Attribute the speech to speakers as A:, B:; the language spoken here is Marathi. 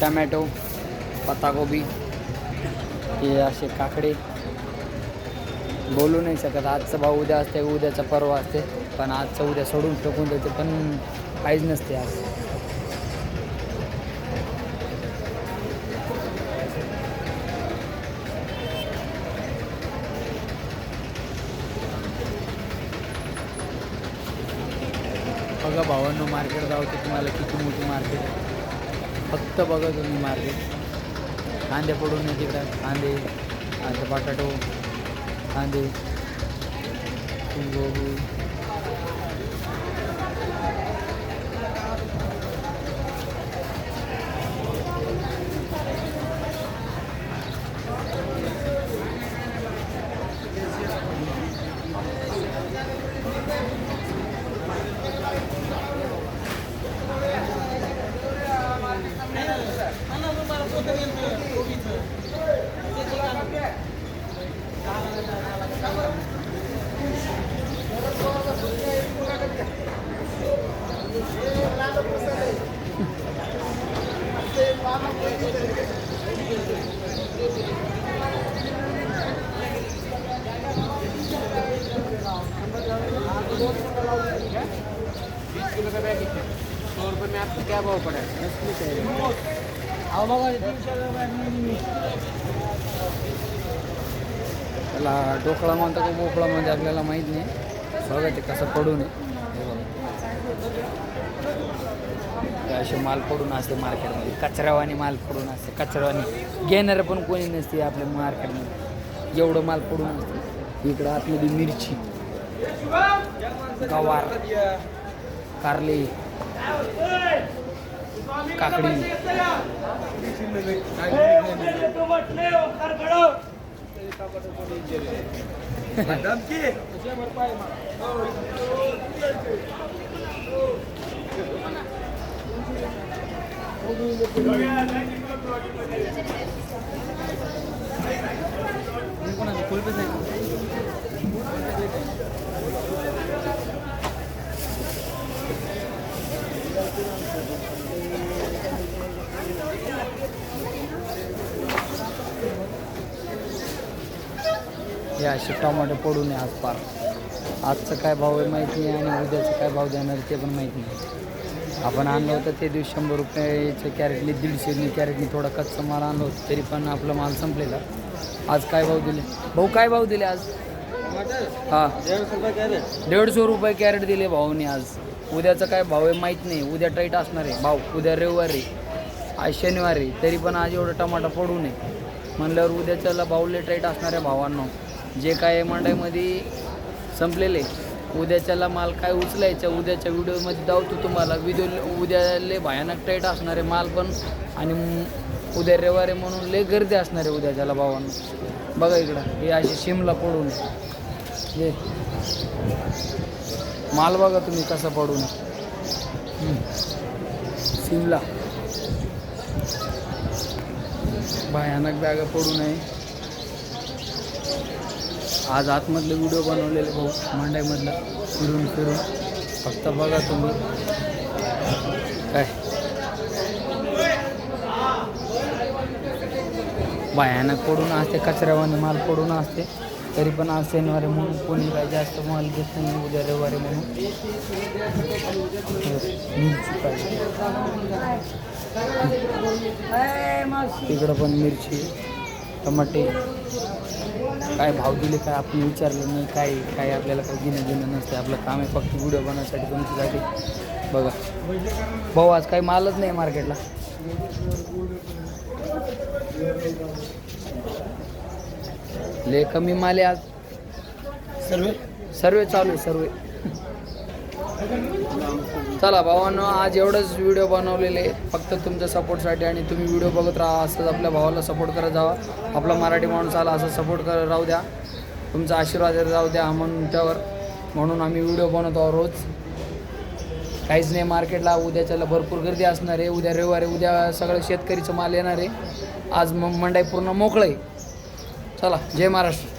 A: टमॅटो, पत्ताकोबी, हे असे काकडे. बोलू नाही शकत. आजचा भाव उद्या असते, उद्याचा परवा असते, पण आजचं उद्या सोडून फेकून देते, पण काहीच नसते आज. बघा भावांनो, मार्केट जावते तुम्हाला किती मोठी मार्केट आहे. फक्त बघा तुम्ही मार्केट. कांदे पडून आहे तिकडं, कांदे, आता बटाटो, कांदे, फुलगोबी.
B: में आपको क्या भाव पड़ा है?
A: त्याला ढोकळा म्हणतो का भोपळा म्हणजे आपल्याला माहीत नाही. बघा ते कसं पडून आहे. असे माल पडून असते मार्केटमध्ये, कचऱ्यावानी माल पडून असते. कचऱ्यावानी घेणारं पण कोणी नसते आपल्या मार्केटमध्ये, एवढं माल पडून असते. इकडं आतमध्ये मिरची, गवार, कारले, काकडी. हे असे टोमॅटो पडून आहे आज पार. आजचं काय भाव आहे माहीत नाही आणि उद्याचं काय भाव देणार ते पण माहीत नाही. आपण आणलं होतं ते दिवस 100 रुपयाचं कॅरेटली, 150 कॅरेटनी थोडा कच्चा माल आणलं होतं, तरी पण आपला माल संपलेला. आज काय भाव दिले भाऊ? काय भाव दिले आज? हां, 150 रुपये कॅरेट दिले भाऊने आज. उद्याचं काय भाव आहे माहीत नाही. उद्या टाईट असणार आहे भाव. उद्या रविवारी, आज शनिवारी, तरी पण आज एवढं टमाटा पडू नये म्हणल्यावर उद्याच्याला भावले टाईट असणार आहे भावांनो. जे काय मंडईमध्ये संपलेले, उद्याच्याला माल काय उचलायचा उद्याच्या व्हिडिओमध्ये दावतो तुम्हाला. उद्याले भयानक टाईट असणार आहे माल पण, आणि उद्या रविवारी म्हणून लय गर्दी असणार आहे उद्याच्याला भावांनो. बघा इकडं हे अशी शिमला पडून हे माल बघा तुम्ही कसा पडून. शिमला भयानक बॅगा पडून आहे. आज आतमधले व्हिडिओ बनवलेले भाऊ मंडईमधला, फिरून फिरून. फक्त बघा तुम्ही काय भयानक पडून असते. कचऱ्यावाने माल पडून असते, तरी पण आज शनिवारी म्हणून कोणी काय जास्त माल घेत नाही. उद्या रविवारी म्हणून मिरची पाहिजे. तिकडं पण मिरची, टमाटे. काय भाव दिले काय आपण विचारलं नाही. काय आपल्याला काही घेणं नसते. आपलं काम आहे फक्त व्हिडिओ बनवण्यासाठी तुमच्यासाठी. बघा भाऊ, आज काही मालच नाही मार्केटला. लय कमी माल आहे आज. सर्वे चालू आहे, सर्वे. चला भावांनो, आज एवढंच व्हिडिओ बनवलेले फक्त तुमच्या सपोर्टसाठी, आणि तुम्ही व्हिडिओ बघत राहा. असंच आपल्या भावाला सपोर्ट करत जावा. आपला मराठी माणूस आला असं सपोर्ट करत राहू द्या. तुमचा आशीर्वाद राहू द्या म्हणून त्यावर, म्हणून आम्ही व्हिडिओ बनवतो रोज. काहीच नाही मार्केटला. उद्याच्याला भरपूर गर्दी असणार आहे. उद्या रविवारी, उद्या सगळं शेतकरीचं माल येणार आहे. आज मंडई पूर्ण मोकळं आहे. चला, जय महाराष्ट्र.